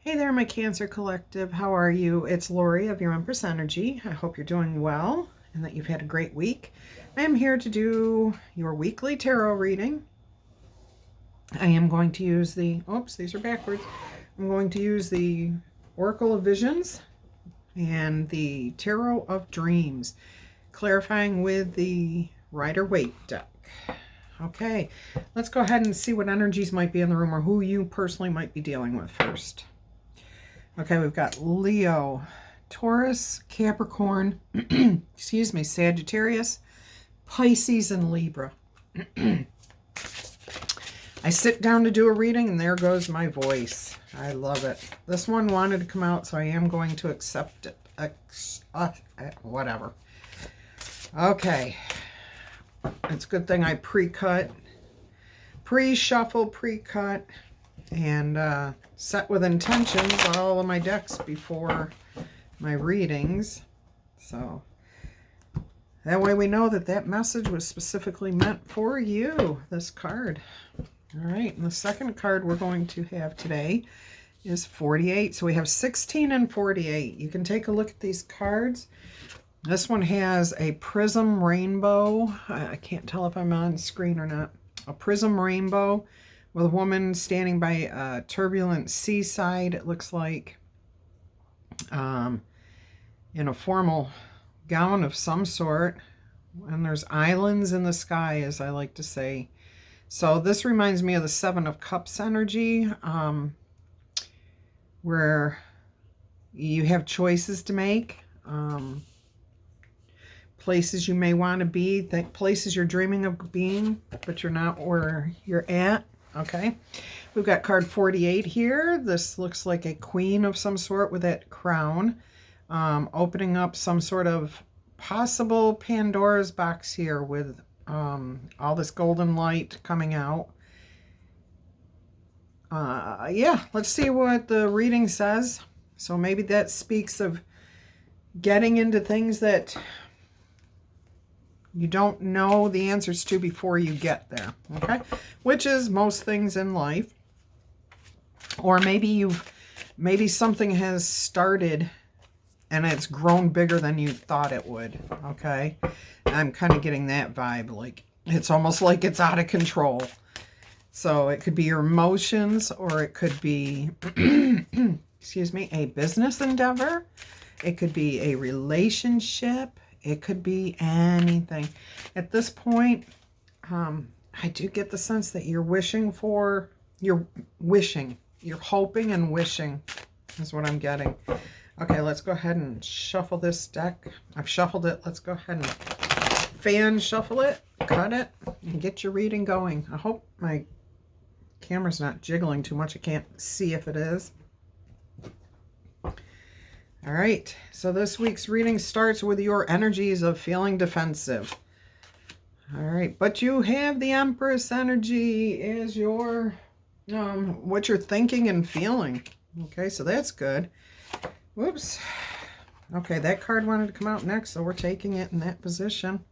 Hey there, my Cancer Collective. How are you? It's Laurie of your Empress Energy. I hope you're doing well and that you've had a great week. I am here to do your weekly tarot reading. I am going to use the, oops, these are backwards. I'm going to use the Oracle of Visions and the Tarot of Dreams, clarifying with the Rider-Waite deck. Okay, let's go ahead and see what energies might be in the room or who you personally might be dealing with first. Okay, we've got Leo, Taurus, Capricorn, excuse me, Sagittarius, Pisces, and Libra. I sit down to do a reading, and there goes my voice. I love it. This one wanted to come out, so I am going to accept it. Whatever. Okay. It's a good thing I pre-cut, pre-shuffle, pre-cut, and set with intentions all of my decks before my readings. So that way we know that that message was specifically meant for you, this card. All right, and the second card we're going to have today is 48. So we have 16 and 48. You can take a look at these cards. This one has a prism rainbow. I can't tell if I'm on screen or not. A prism rainbow with a woman standing by a turbulent seaside, it looks like, in a formal gown of some sort. And there's islands in the sky, as I like to say. So this reminds me of the Seven of Cups energy, where you have choices to make, places you may want to be, places you're dreaming of being, but you're not where you're at. Okay, we've got card 48 here. This looks like a queen of some sort with that crown, opening up some sort of possible Pandora's box here with all this golden light coming out. Yeah, let's see what the reading says. So maybe that speaks of getting into things that you don't know the answers to before you get there, okay? Which is most things in life. Or maybe something has started and it's grown bigger than you thought it would, okay? I'm kind of getting that vibe, like it's almost like it's out of control. So it could be your emotions, or it could be, excuse me, a business endeavor. It could be a relationship. It could be anything. At this point, I do get the sense that you're hoping and wishing is what I'm getting. Okay, let's go ahead and shuffle this deck. I've shuffled it. Let's go ahead and fan shuffle it, cut it, and get your reading going. I hope my camera's not jiggling too much. I can't see if it is. All right, so this week's reading starts with your energies of feeling defensive. All right, but you have the Empress energy as your, what you're thinking and feeling. Okay, so that's good. Whoops. Okay, that card wanted to come out next, so we're taking it in that position.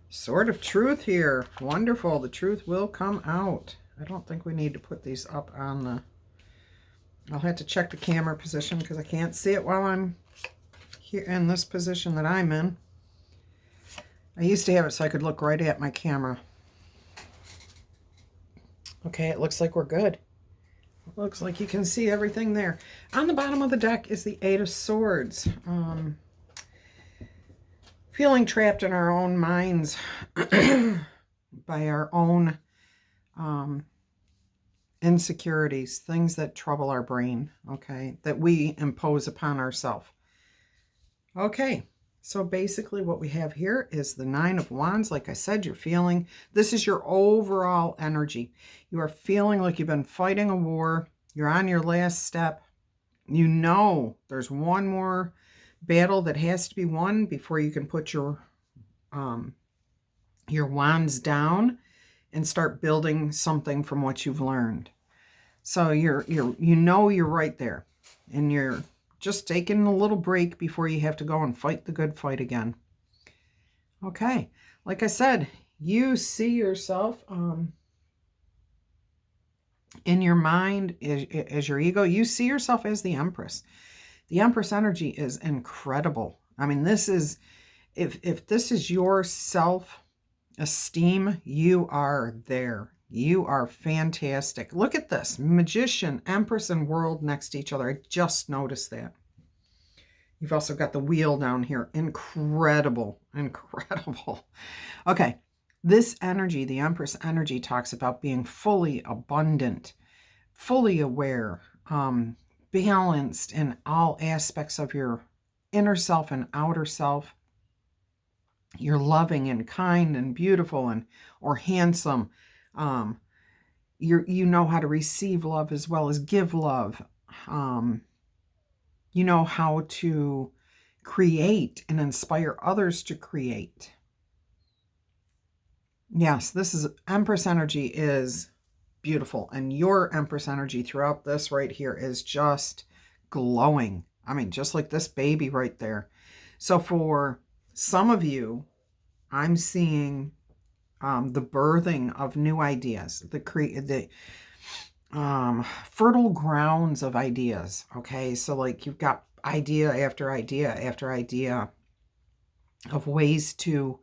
Sword of Truth here. Wonderful, the truth will come out. I don't think we need to put these up on the... I'll have to check the camera position because I can't see it while I'm here in this position that I'm in. I used to have it so I could look right at my camera. Okay, it looks like we're good. It looks like you can see everything there. On the bottom of the deck is the Eight of Swords. Feeling trapped in our own minds by our own insecurities, things that trouble our brain, okay, that we impose upon ourselves. Okay, so basically what we have here is the Nine of Wands. Like I said, you're feeling, this is your overall energy. You are feeling like you've been fighting a war. You're on your last step. You know there's one more battle that has to be won before you can put your wands down and start building something from what you've learned. So you're right there, and you're just taking a little break before you have to go and fight the good fight again. Okay, like I said, you see yourself In your mind is your ego. You see yourself as the Empress. The Empress energy is incredible. I mean, this is, if this is your self-esteem, you are there. You are fantastic. Look at this. Magician, Empress, and World next to each other. I just noticed that. You've also got the wheel down here. Incredible. Incredible. Okay. This energy, the Empress energy, talks about being fully abundant, fully aware, balanced in all aspects of your inner self and outer self. You're loving and kind and beautiful and or handsome. You know how to receive love as well as give love. You know how to create and inspire others to create. Yes, this is Empress energy is beautiful. And your Empress energy throughout this right here is just glowing. I mean, just like this baby right there. So for some of you, I'm seeing the birthing of new ideas, the fertile grounds of ideas. Okay, so like you've got idea after idea after idea of ways to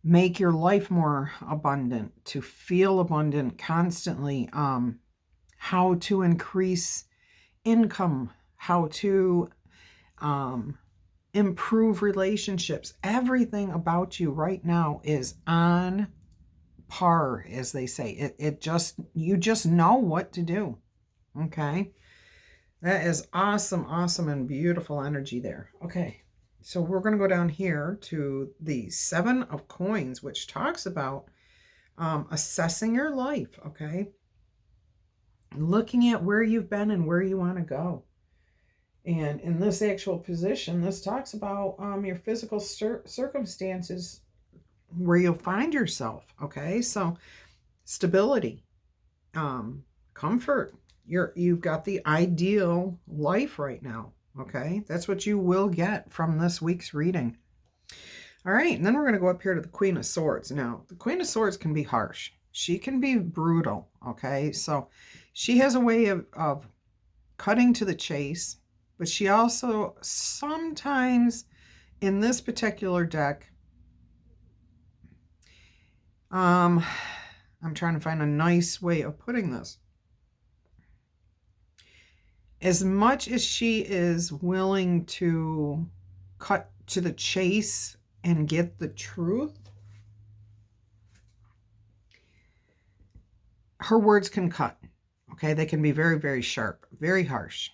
make your life more abundant, to feel abundant constantly, how to increase income, how to improve relationships. Everything about you right now is on par, as they say. You just know what to do. Okay. That is awesome, awesome, and beautiful energy there. Okay. So we're going to go down here to the 7 of Coins, which talks about assessing your life, okay? Looking at where you've been and where you want to go. And in this actual position, this talks about your physical circumstances where you'll find yourself, okay? So stability, comfort. You've got the ideal life right now. Okay, that's what you will get from this week's reading. All right, and then we're going to go up here to the Queen of Swords. Now, the Queen of Swords can be harsh. She can be brutal, okay? So she has a way of cutting to the chase, but she also sometimes, in this particular deck, I'm trying to find a nice way of putting this. As much as she is willing to cut to the chase and get the truth, her words can cut. Okay, they can be very, very sharp, very harsh.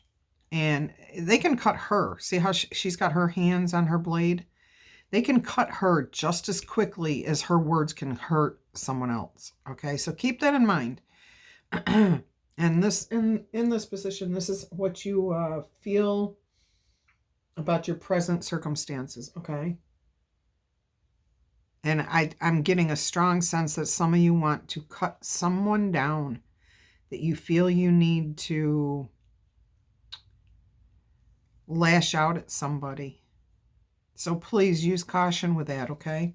And they can cut her. See how she's got her hands on her blade? They can cut her just as quickly as her words can hurt someone else. Okay, so keep that in mind. And this in this position, this is what you feel about your present circumstances, okay? And I'm getting a strong sense that some of you want to cut someone down, that you feel you need to lash out at somebody. So please use caution with that, okay?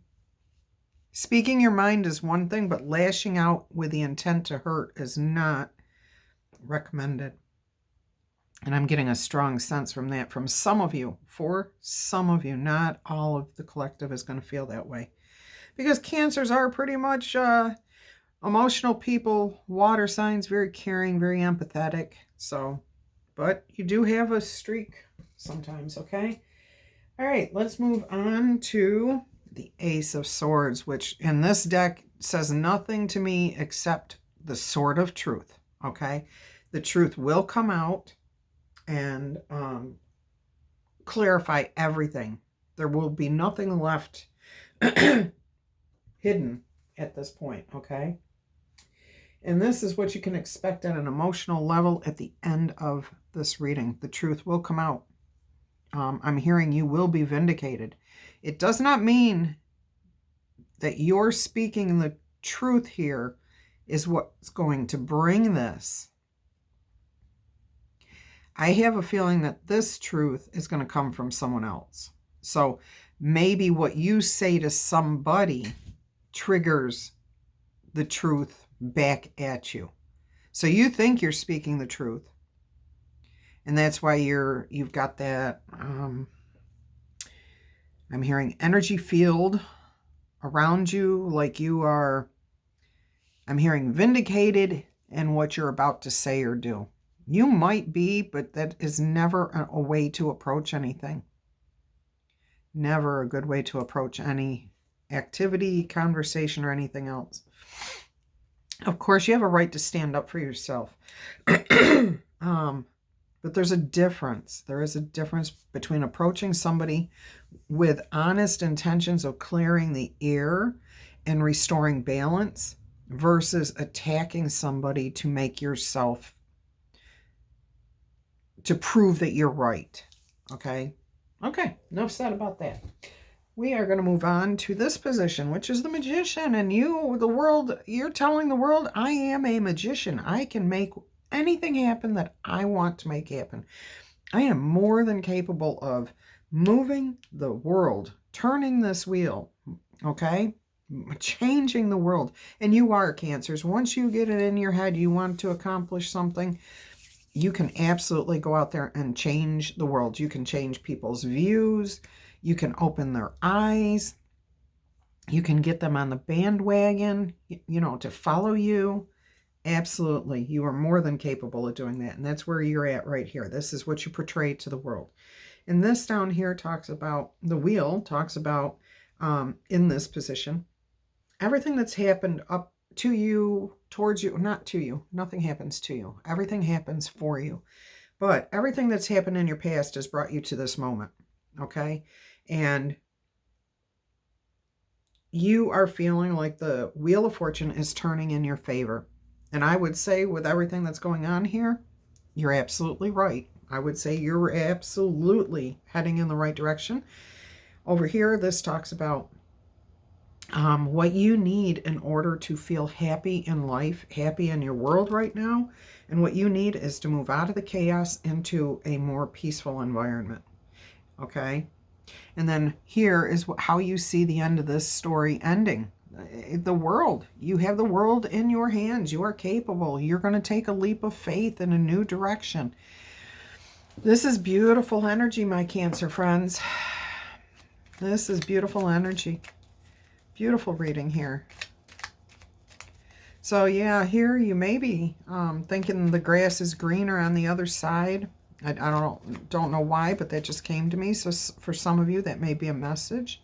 Speaking your mind is one thing, but lashing out with the intent to hurt is not recommended. And I'm getting a strong sense from that from some of you. For some of you, not all of the collective is going to feel that way. Because Cancers are pretty much emotional people, water signs, very caring, very empathetic. So, but you do have a streak sometimes, okay? All right, let's move on to the Ace of Swords, which in this deck says nothing to me except the Sword of Truth, okay? The truth will come out and clarify everything. There will be nothing left hidden at this point, okay? And this is what you can expect at an emotional level at the end of this reading. The truth will come out. I'm hearing you will be vindicated. It does not mean that you're speaking the truth here is what's going to bring this. I have a feeling that this truth is going to come from someone else. So maybe what you say to somebody triggers the truth back at you. So you think you're speaking the truth. And that's why you've got that, I'm hearing energy field around you, like you are, I'm hearing vindicated in what you're about to say or do. You might be, but that is never a way to approach anything. Never a good way to approach any activity, conversation, or anything else. Of course, you have a right to stand up for yourself. But there's a difference. There is a difference between approaching somebody with honest intentions of clearing the air and restoring balance versus attacking somebody to make yourself, to prove that you're right. Okay? Okay, enough said about that. We are going to move on to this position, which is the Magician. And you, the world, you're telling the world, I am a magician. I can make anything happen that I want to make happen. I am more than capable of moving the world, turning this wheel, okay? Changing the world. And you are, Cancers. Once you get it in your head, you want to accomplish something, you can absolutely go out there and change the world. You can change people's views. You can open their eyes. You can get them on the bandwagon, to follow you. Absolutely. You are more than capable of doing that. And that's where you're at right here. This is what you portray to the world. And this down here talks about, the wheel talks about, in this position, everything that's happened up to you, towards you, not to you. Nothing happens to you. Everything happens for you. But everything that's happened in your past has brought you to this moment. Okay? And you are feeling like the Wheel of Fortune is turning in your favor. And I would say with everything that's going on here, you're absolutely right. I would say you're absolutely heading in the right direction. Over here, this talks about what you need in order to feel happy in life, happy in your world right now. And what you need is to move out of the chaos into a more peaceful environment. Okay? And then here is how you see the end of this story ending. The world. You have the world in your hands. You are capable. You're going to take a leap of faith in a new direction. This is beautiful energy, my Cancer friends. This is beautiful energy. Beautiful reading here. So yeah, here you may be thinking the grass is greener on the other side. I don't know why, but that just came to me. So for some of you, that may be a message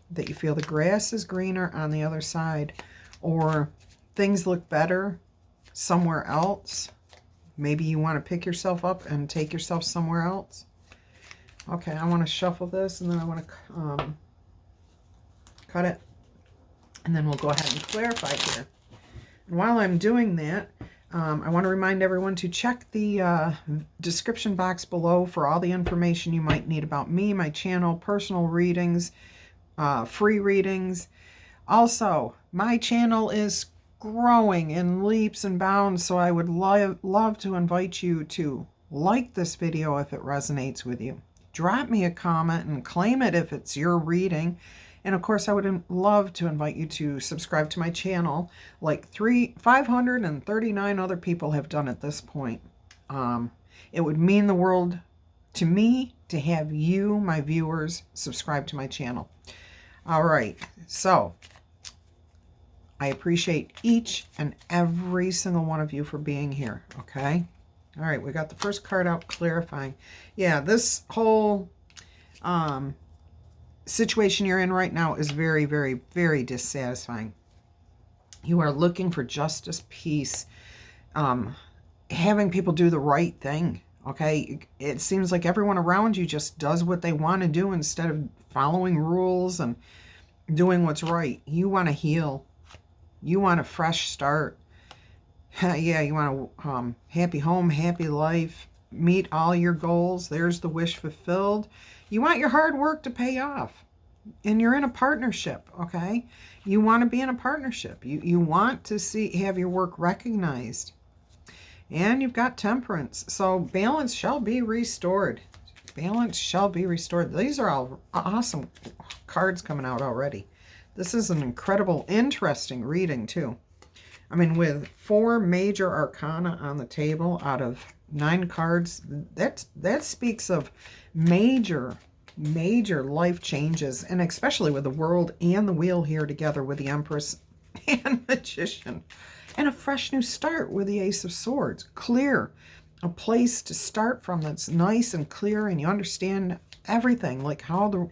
that you feel the grass is greener on the other side, or things look better somewhere else. Maybe you want to pick yourself up and take yourself somewhere else. Okay, I want to shuffle this, and then I want to cut it, and then we'll go ahead and clarify here. And while I'm doing that, I want to remind everyone to check the description box below for all the information you might need about me, my channel, personal readings, free readings. Also, my channel is growing in leaps and bounds, so I would love to invite you to like this video if it resonates with you. Drop me a comment and claim it if it's your reading. And of course, I would love to invite you to subscribe to my channel, like 539 other people have done at this point. It would mean the world to me to have you, my viewers, subscribe to my channel. All right, so I appreciate each and every single one of you for being here, okay? All right, we got the first card out, clarifying. Yeah, this whole situation you're in right now is very, very, very dissatisfying. You are looking for justice, peace, having people do the right thing, okay? It seems like everyone around you just does what they want to do instead of following rules and doing what's right. You want to heal. You want a fresh start. Yeah, you want a happy home, happy life, meet all your goals. There's the wish fulfilled. You want your hard work to pay off. And you're in a partnership, okay? You want to be in a partnership. You want to have your work recognized. And you've got Temperance. So balance shall be restored. Balance shall be restored. These are all awesome cards coming out already. This is an incredible, interesting reading too. I mean, with 4 major arcana on the table out of 9 cards, that speaks of major life changes, and especially with the World and the Wheel here together with the Empress and Magician. And a fresh new start with the Ace of Swords. Clear. A place to start from that's nice and clear, and you understand everything, like how the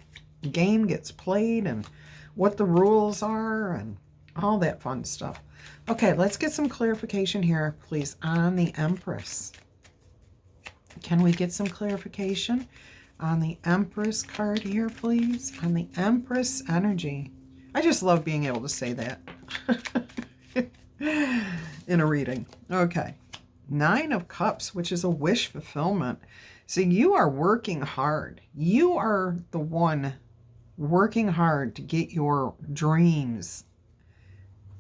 game gets played and what the rules are and all that fun stuff. Okay, let's get some clarification here, please, on the Empress. Can we get some clarification on the Empress card here, please? On the Empress Energy. I just love being able to say that in a reading. Okay. 9 of Cups, which is a wish fulfillment. So you are working hard. You are the one working hard to get your dreams.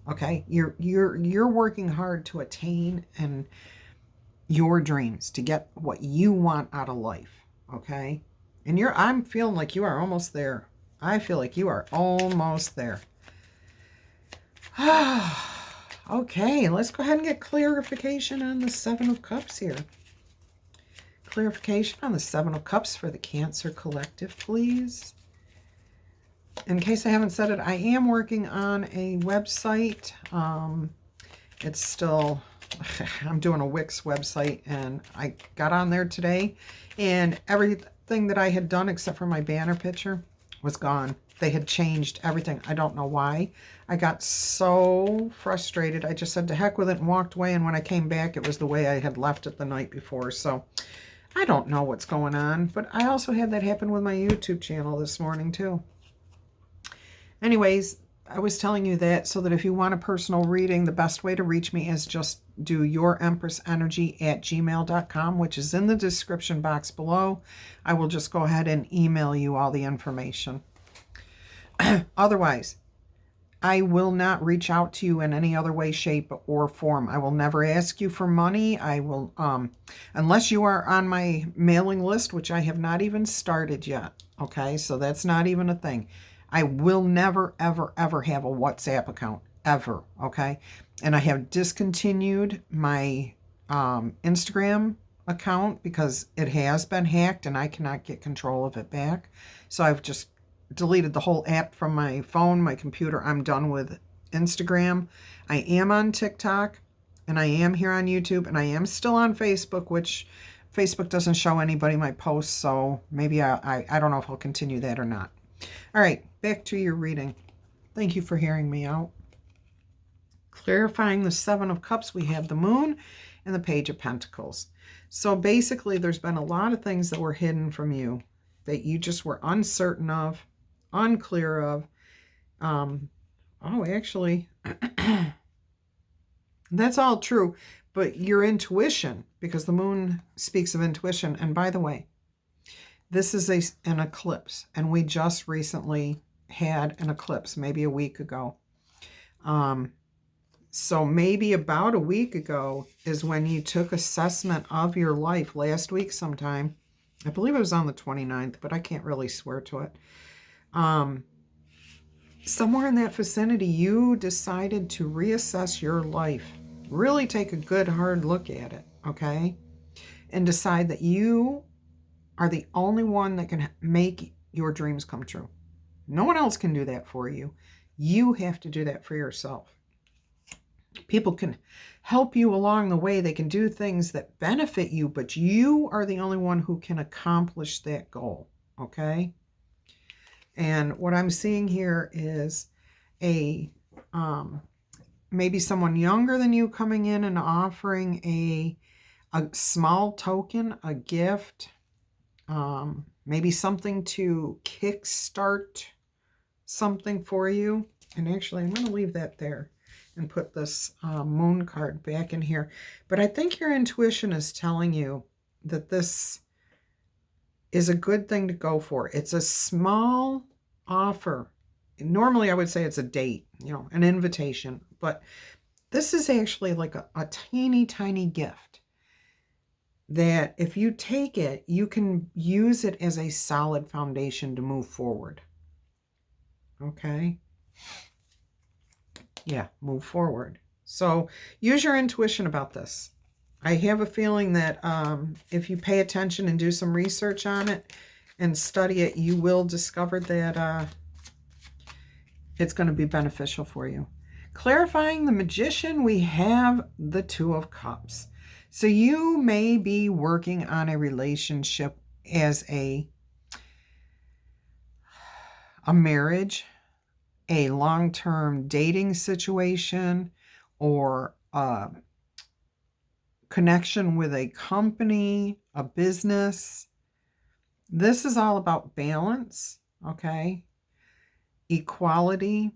Okay? You're working hard to attain and your dreams, to get what you want out of life. Okay? And I'm feeling like you are almost there. I feel like you are almost there. Okay, let's go ahead and get clarification on the 7 of Cups here. Clarification on the 7 of Cups for the Cancer Collective, please. In case I haven't said it, I am working on a website. It's still, I'm doing a Wix website, and I got on there today, and everything that I had done except for my banner picture was gone. They had changed everything. I don't know why. I got so frustrated. I just said to heck with it and walked away. And when I came back, it was the way I had left it the night before. So I don't know what's going on. But I also had that happen with my YouTube channel this morning too. Anyways, I was telling you that so that if you want a personal reading, the best way to reach me is just do yourempressenergy@gmail.com, which is in the description box below. I will just go ahead and email you all the information. Otherwise, I will not reach out to you in any other way, shape, or form. I will never ask you for money. I will, unless you are on my mailing list, which I have not even started yet. Okay, so that's not even a thing. I will never, ever, ever have a WhatsApp account, ever. Okay, and I have discontinued my Instagram account because it has been hacked and I cannot get control of it back. So I've just deleted the whole app from my phone, my computer. I'm done with Instagram. I am on TikTok, and I am here on YouTube, and I am still on Facebook, which Facebook doesn't show anybody my posts, so maybe I don't know if I'll continue that or not. All right, back to your reading. Thank you for hearing me out. Clarifying the 7 of Cups, we have the Moon and the Page of Pentacles. So basically, there's been a lot of things that were hidden from you that you just were uncertain of, unclear of. Actually, that's all true. But your intuition, because the Moon speaks of intuition. And by the way, this is an eclipse. And we just recently had an eclipse, maybe a week ago. So maybe about a week ago is when you took assessment of your life, last week sometime. I believe it was on the 29th, but I can't really swear to it. Somewhere in that vicinity, you decided to reassess your life. Really take a good hard look at it, okay? And decide that you are the only one that can make your dreams come true. No one else can do that for you. You have to do that for yourself. People can help you along the way. They can do things that benefit you, but you are the only one who can accomplish that goal, okay? And what I'm seeing here is maybe someone younger than you coming in and offering a small token, a gift, maybe something to kickstart something for you. And actually, I'm going to leave that there and put this Moon card back in here. But I think your intuition is telling you that this is a good thing to go for. It's a small offer. Normally, I would say it's a date, an invitation. But this is actually like a teeny tiny gift that if you take it, you can use it as a solid foundation to move forward. Okay? Yeah, move forward. So use your intuition about this. I have a feeling that if you pay attention and do some research on it and study it, you will discover that it's going to be beneficial for you. Clarifying the Magician, we have the Two of Cups. So you may be working on a relationship as a marriage, a long-term dating situation, or a connection with a company, a business. This is all about balance, okay? Equality.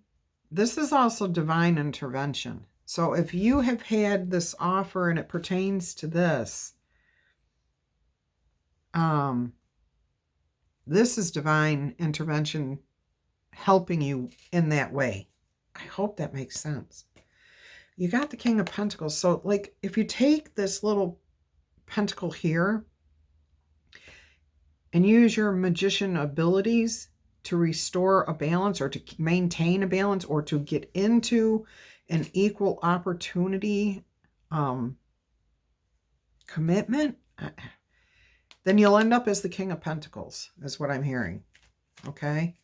This is also divine intervention. So if you have had this offer and it pertains to this, this is divine intervention helping you in that way. I hope that makes sense. You got the King of Pentacles. So like if you take this little pentacle here and use your magician abilities to restore a balance or to maintain a balance or to get into an equal opportunity commitment, then you'll end up as the King of Pentacles, is what I'm hearing. Okay?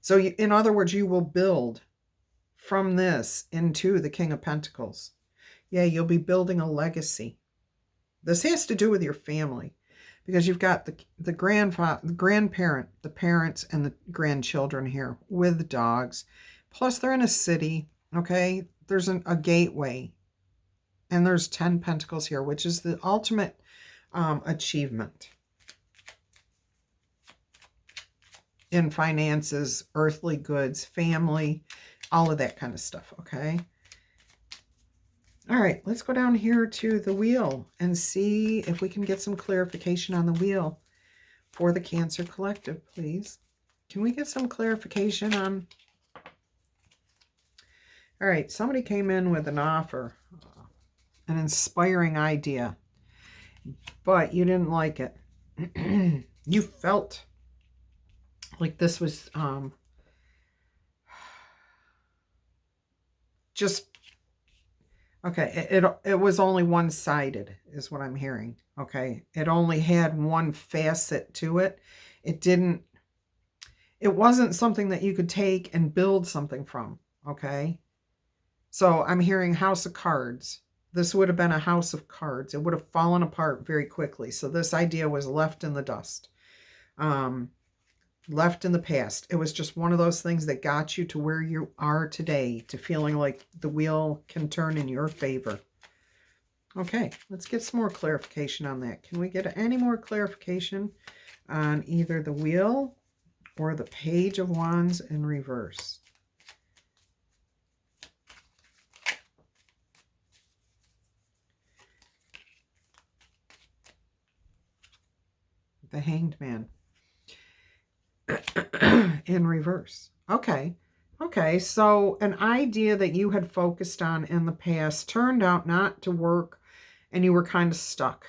So in other words, you will build from this into the King of Pentacles. Yeah, you'll be building a legacy. This has to do with your family because you've got the grandfather, the grandparent, the parents, and the grandchildren here with dogs. Plus, they're in a city, okay? There's a gateway. And there's 10 Pentacles here, which is the ultimate achievement in finances, earthly goods, family, all of that kind of stuff, okay? All right, let's go down here to the wheel and see if we can get some clarification on the wheel for the Cancer Collective, please. Can we get some clarification on... All right, somebody came in with an offer, an inspiring idea, but you didn't like it. You felt like this was just... Okay, it was only one-sided is what I'm hearing, okay? It only had one facet to it. It wasn't something that you could take and build something from, okay? So I'm hearing House of Cards. This would have been a house of cards. It would have fallen apart very quickly. So this idea was left in the dust, left in the past. It was just one of those things that got you to where you are today, to feeling like the wheel can turn in your favor. Okay, let's get some more clarification on that. Can we get any more clarification on either the wheel or the Page of Wands in reverse? The Hanged Man in reverse. Okay. Okay, so an idea that you had focused on in the past turned out not to work and you were kind of stuck.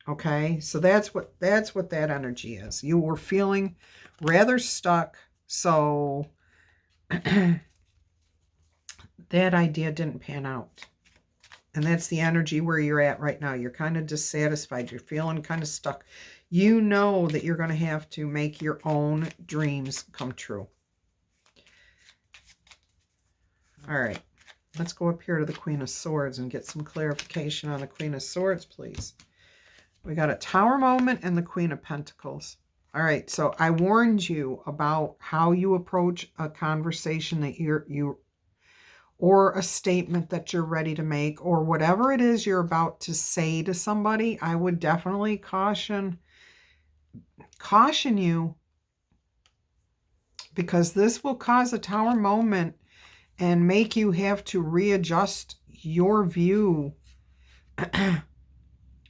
Okay, so that's what that energy is. You were feeling rather stuck, so that idea didn't pan out. And that's the energy where you're at right now. You're kind of dissatisfied. You're feeling kind of stuck. You know that you're going to have to make your own dreams come true. All right. Let's go up here to the Queen of Swords and get some clarification on the Queen of Swords, please. We got a Tower moment and the Queen of Pentacles. All right. So I warned you about how you approach a conversation that or a statement that you're ready to make, or whatever it is you're about to say to somebody. I would definitely caution you, because this will cause a Tower moment and make you have to readjust your view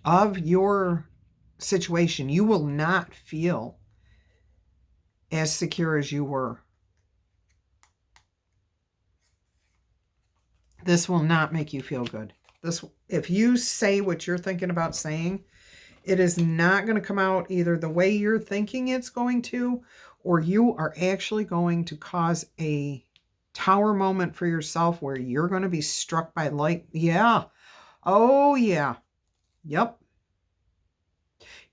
of your situation. You will not feel as secure as you were. This will not make you feel good. If you say what you're thinking about saying, it is not going to come out either the way you're thinking it's going to, or you are actually going to cause a Tower moment for yourself where you're going to be struck by light. Yeah. Oh, yeah. Yep.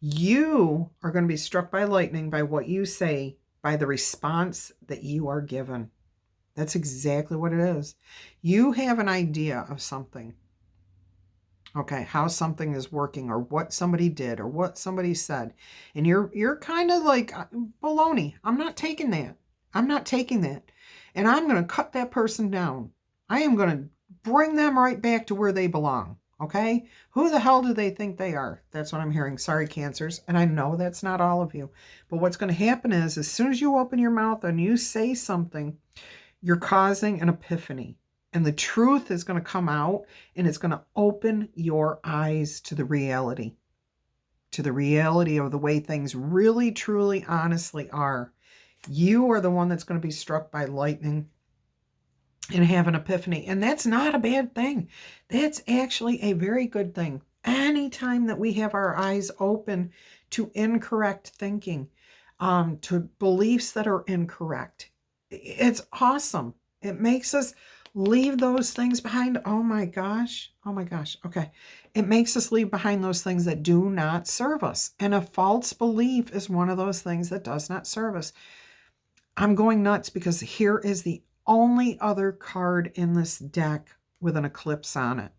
You are going to be struck by lightning by what you say, by the response that you are given. That's exactly what it is. You have an idea of something. Okay, how something is working or what somebody did or what somebody said. And you're kind of like, baloney. I'm not taking that. I'm not taking that. And I'm going to cut that person down. I am going to bring them right back to where they belong. Okay? Who the hell do they think they are? That's what I'm hearing. Sorry, Cancers. And I know that's not all of you. But what's going to happen is as soon as you open your mouth and you say something, you're causing an epiphany. And the truth is going to come out and it's going to open your eyes to the reality of the way things really, truly, honestly are. You are the one that's going to be struck by lightning and have an epiphany. And that's not a bad thing. That's actually a very good thing. Anytime that we have our eyes open to incorrect thinking, to beliefs that are incorrect, it's awesome. It makes us leave those things behind. Oh my gosh. Oh my gosh. Okay. It makes us leave behind those things that do not serve us. And a false belief is one of those things that does not serve us. I'm going nuts because here is the only other card in this deck with an eclipse on it.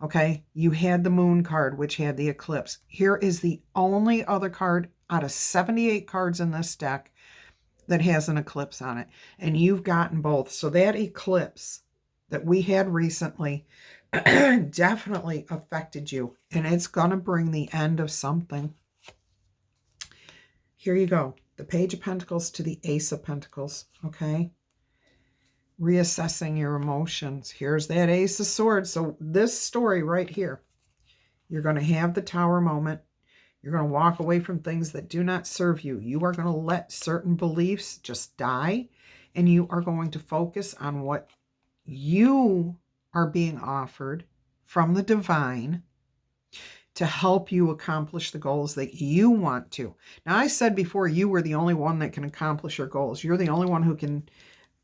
Okay. You had the moon card, which had the eclipse. Here is the only other card out of 78 cards in this deck that has an eclipse on it. And you've gotten both. So that eclipse that we had recently definitely affected you. And it's going to bring the end of something. Here you go. The Page of Pentacles to the Ace of Pentacles. Okay. Reassessing your emotions. Here's that Ace of Swords. So this story right here, you're going to have the Tower moment. You're going to walk away from things that do not serve you. You are going to let certain beliefs just die, and you are going to focus on what you are being offered from the divine to help you accomplish the goals that you want to. Now, I said before, you were the only one that can accomplish your goals. You're the only one who can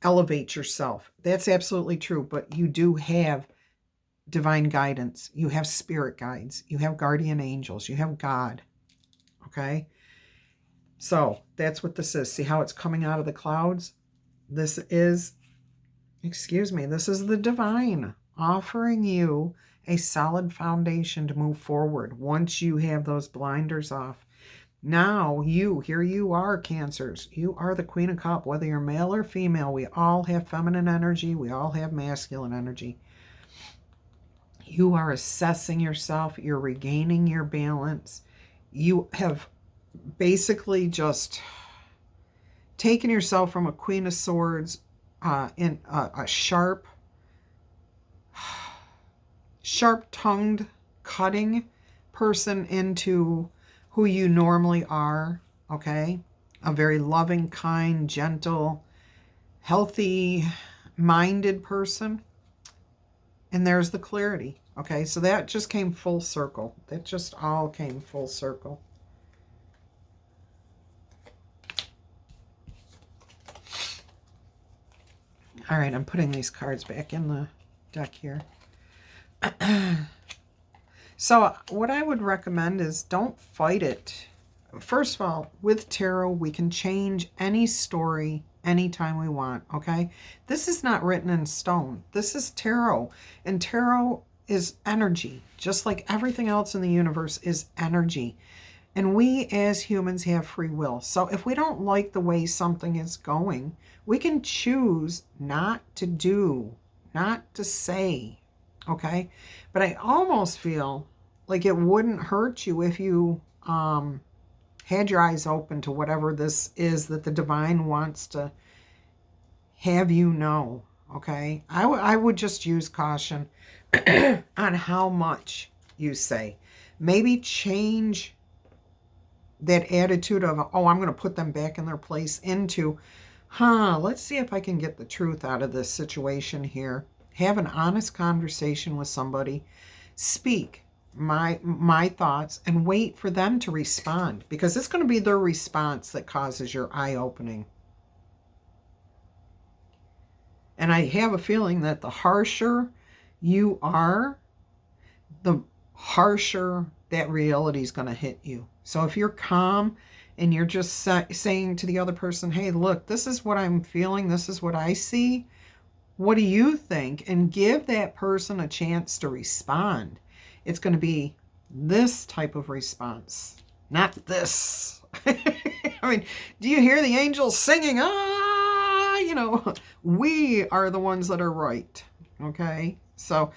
elevate yourself. That's absolutely true, but you do have divine guidance. You have spirit guides. You have guardian angels. You have God. Okay? So that's what this is. See how it's coming out of the clouds? This is, this is the divine offering you a solid foundation to move forward once you have those blinders off. Now here you are, Cancers. You are the Queen of Cups, whether you're male or female. We all have feminine energy. We all have masculine energy. You are assessing yourself. You're regaining your balance. You have basically just taken yourself from a Queen of Swords in a sharp-tongued, cutting person into who you normally are, okay? A very loving, kind, gentle, healthy-minded person. And there's the clarity, okay? So that just came full circle. That just all came full circle. All right, I'm putting these cards back in the deck here. So what I would recommend is don't fight it. First of all, with tarot, we can change any story anytime we want, okay? This is not written in stone. This is tarot, and tarot is energy, just like everything else in the universe is energy. And we as humans have free will. So if we don't like the way something is going, we can choose not to do, not to say, okay? But I almost feel like it wouldn't hurt you if you had your eyes open to whatever this is that the divine wants to have you know, okay? I would just use caution on how much you say. Maybe change that attitude of, oh, I'm going to put them back in their place into, let's see if I can get the truth out of this situation here. Have an honest conversation with somebody. Speak my thoughts and wait for them to respond, because it's going to be their response that causes your eye opening. And I have a feeling that the harsher you are, the harsher that reality is going to hit you. So if you're calm and you're just saying to the other person, hey, look, this is what I'm feeling, this is what I see, what do you think? And give that person a chance to respond. It's going to be this type of response, not this. I mean, do you hear the angels singing? Ah, you know, we are the ones that are right. Okay? So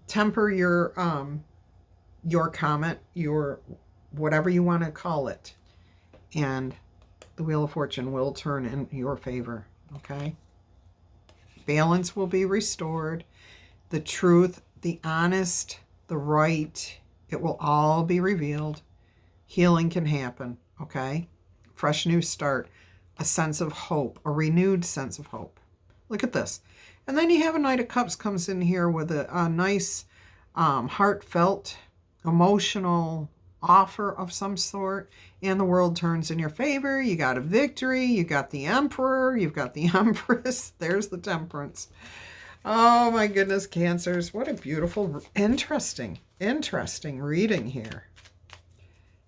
temper your comment, your whatever you want to call it, and the Wheel of Fortune will turn in your favor. Okay? Balance will be restored. The truth, the honest, the right, it will all be revealed. Healing can happen. Okay? Fresh new start, a sense of hope, a renewed sense of hope. Look at this. And then you have a Knight of Cups comes in here with a nice, heartfelt, emotional offer of some sort, and the world turns in your favor. You got a victory. You got the Emperor. You've got the Empress. There's the Temperance. Oh my goodness, Cancers. What a beautiful, interesting reading here.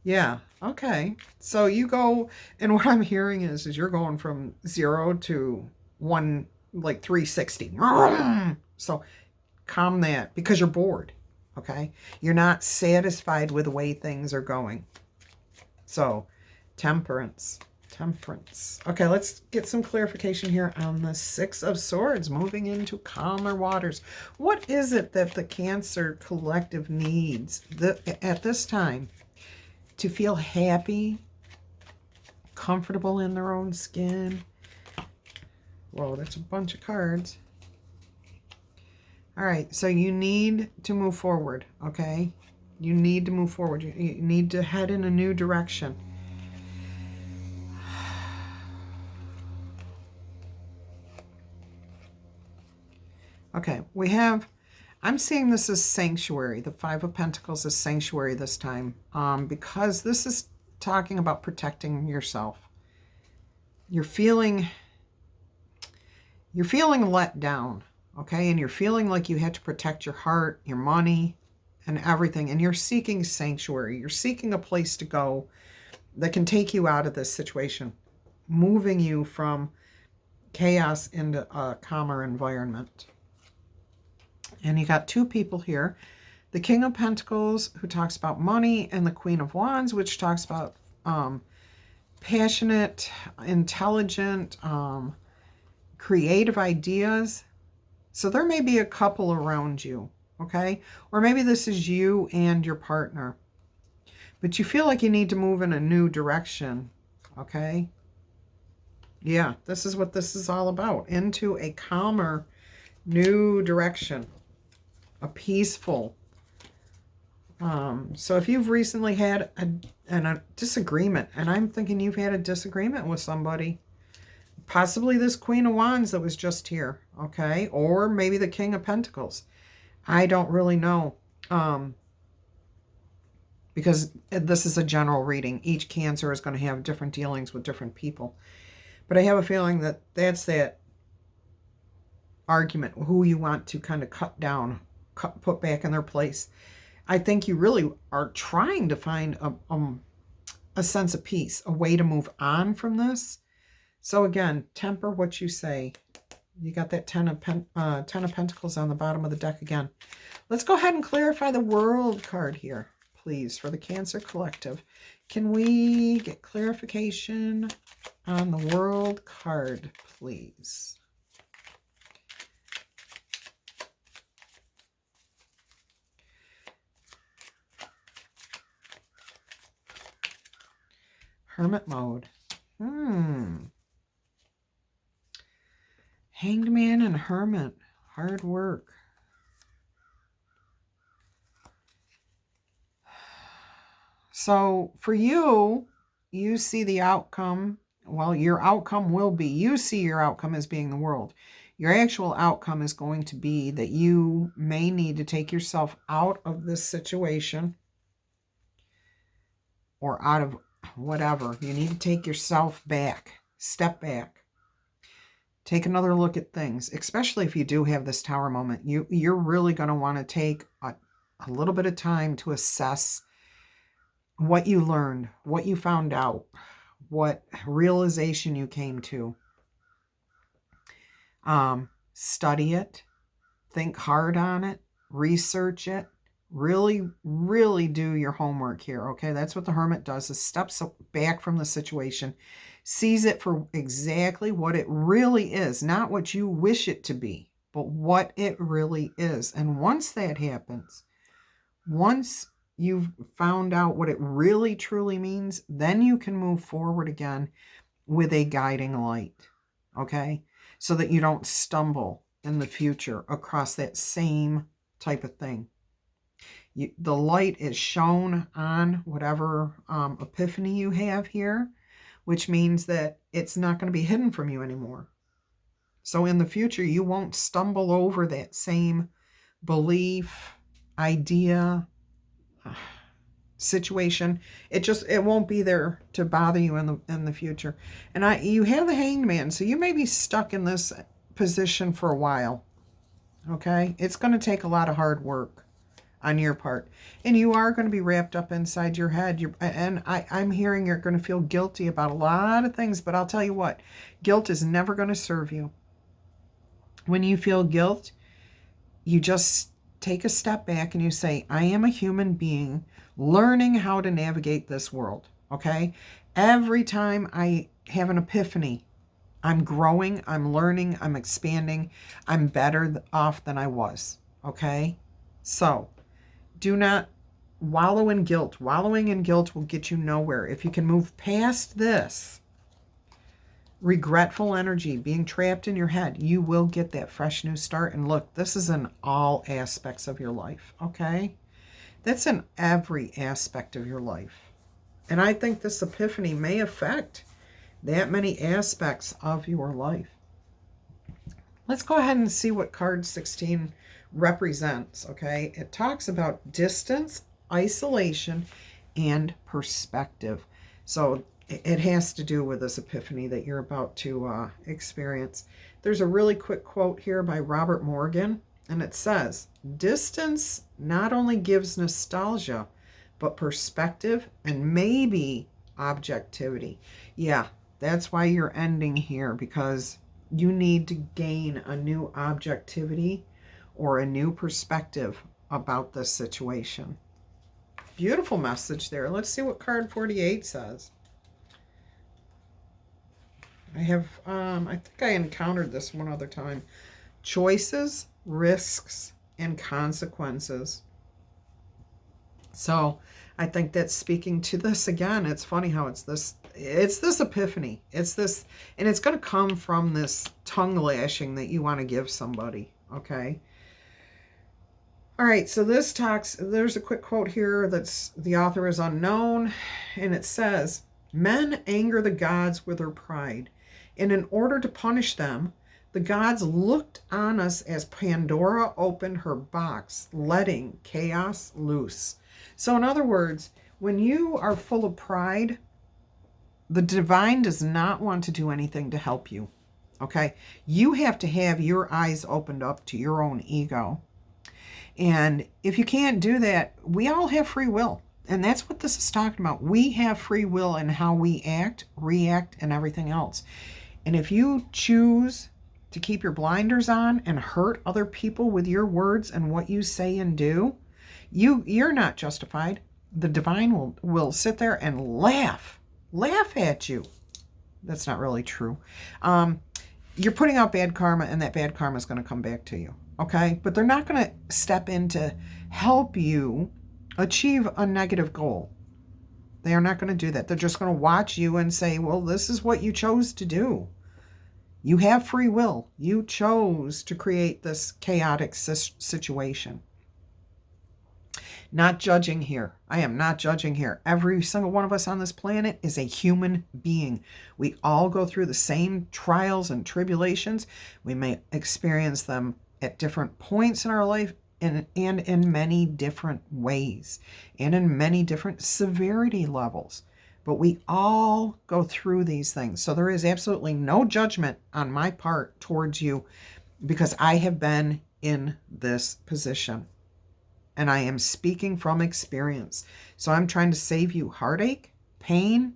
Yeah, okay. So you go, and what I'm hearing is you're going from 0 to 1, like 360. So calm that, because you're bored, okay? You're not satisfied with the way things are going. So temperance. Okay, let's get some clarification here on the Six of Swords, moving into calmer waters. What is it that the Cancer collective needs at this time? To feel happy, comfortable in their own skin. Whoa, that's a bunch of cards. All right, so you need to move forward, okay? You need to move forward. You need to head in a new direction. Okay, we have, I'm seeing this as sanctuary. The Five of Pentacles is sanctuary this time, because this is talking about protecting yourself. You're feeling let down, okay? And you're feeling like you had to protect your heart, your money, and everything. And you're seeking sanctuary. You're seeking a place to go that can take you out of this situation, moving you from chaos into a calmer environment. And you got two people here. The King of Pentacles, who talks about money, and the Queen of Wands, which talks about passionate, intelligent, creative ideas. So there may be a couple around you, okay? Or maybe this is you and your partner. But you feel like you need to move in a new direction, okay? Yeah, this is what this is all about. Into a calmer, new direction. A peaceful. So if you've recently had a disagreement, and I'm thinking you've had a disagreement with somebody, possibly this Queen of Wands that was just here, okay? Or maybe the King of Pentacles. I don't really know, because this is a general reading. Each Cancer is going to have different dealings with different people. But I have a feeling that that's that argument, who you want to kind of cut down, put back in their place. I think you really are trying to find a sense of peace, a way to move on from this. So again, temper what you say. You got that Ten of Pentacles on the bottom of the deck again. Let's go ahead and clarify the World card here, please, for the Cancer Collective. Can we get clarification on the World card, please? Hermit mode. Hanged Man and Hermit. Hard work. So for you, you see the outcome. Well, your outcome will be, you see your outcome as being the world. Your actual outcome is going to be that you may need to take yourself out of this situation, or out of whatever. You need to take yourself back. Step back. Take another look at things, especially if you do have this Tower moment. You're really going to want to take a little bit of time to assess what you learned, what you found out, what realization you came to. Study it, think hard on it, research it, really, really do your homework here, okay? That's what the Hermit does, is steps back from the situation, sees it for exactly what it really is, not what you wish it to be, but what it really is. And once that happens, once you've found out what it really truly means, then you can move forward again with a guiding light, okay? So that you don't stumble in the future across that same type of thing. The light is shown on whatever epiphany you have here, which means that it's not going to be hidden from you anymore. So in the future, you won't stumble over that same belief, idea, situation. It won't be there to bother you in the future. And you have the Hanged Man, so you may be stuck in this position for a while. Okay? It's going to take a lot of hard work on your part. And you are going to be wrapped up inside your head. I'm hearing you're going to feel guilty about a lot of things, but I'll tell you what, guilt is never going to serve you. When you feel guilt, you just take a step back and you say, I am a human being learning how to navigate this world, okay? Every time I have an epiphany, I'm growing, I'm learning, I'm expanding, I'm better off than I was, okay? So do not wallow in guilt. Wallowing in guilt will get you nowhere. If you can move past this regretful energy, being trapped in your head, you will get that fresh new start. And look, this is in all aspects of your life, okay? That's in every aspect of your life. And I think this epiphany may affect that many aspects of your life. Let's go ahead and see what card 16 represents, okay? It talks about distance, isolation, and perspective. So it has to do with this epiphany that you're about to experience. There's a really quick quote here by Robert Morgan, and it says, distance not only gives nostalgia, but perspective and maybe objectivity. Yeah, that's why you're ending here, because you need to gain a new objectivity or a new perspective about this situation. Beautiful message there. Let's see what card 48 says. I think I encountered this one other time. Choices, risks, and consequences. So I think that's speaking to this again. It's funny how it's this epiphany. It's this, and it's going to come from this tongue lashing that you want to give somebody, okay? All right, so there's a quick quote here the author is unknown, and it says, men anger the gods with their pride, and in order to punish them, the gods looked on us as Pandora opened her box, letting chaos loose. So in other words, when you are full of pride, the divine does not want to do anything to help you, okay? You have to have your eyes opened up to your own ego. And if you can't do that, we all have free will. And that's what this is talking about. We have free will in how we act, react, and everything else. And if you choose to keep your blinders on and hurt other people with your words and what you say and do, you're not justified. The divine will sit there and laugh at you. That's not really true. You're putting out bad karma, and that bad karma is going to come back to you. Okay? But they're not going to step in to help you achieve a negative goal. They are not going to do that. They're just going to watch you and say, well, this is what you chose to do. You have free will. You chose to create this chaotic situation. Not judging here. I am not judging here. Every single one of us on this planet is a human being. We all go through the same trials and tribulations. We may experience them at different points in our life and in many different ways and in many different severity levels. But we all go through these things. So there is absolutely no judgment on my part towards you, because I have been in this position. And I am speaking from experience. So I'm trying to save you heartache, pain.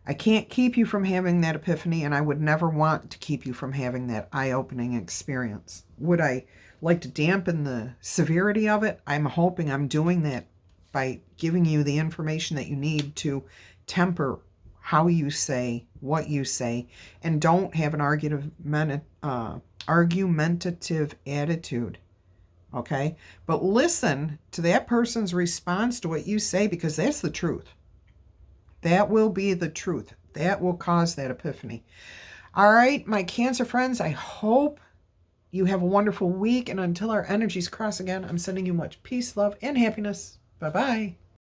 I can't keep you from having that epiphany, and I would never want to keep you from having that eye-opening experience. Would I like to dampen the severity of it? I'm hoping I'm doing that by giving you the information that you need to temper how you say, what you say, and don't have an argumentative attitude. Okay? But listen to that person's response to what you say, because that's the truth. That will be the truth. That will cause that epiphany. All right, my Cancer friends, I hope you have a wonderful week. And until our energies cross again, I'm sending you much peace, love, and happiness. Bye-bye.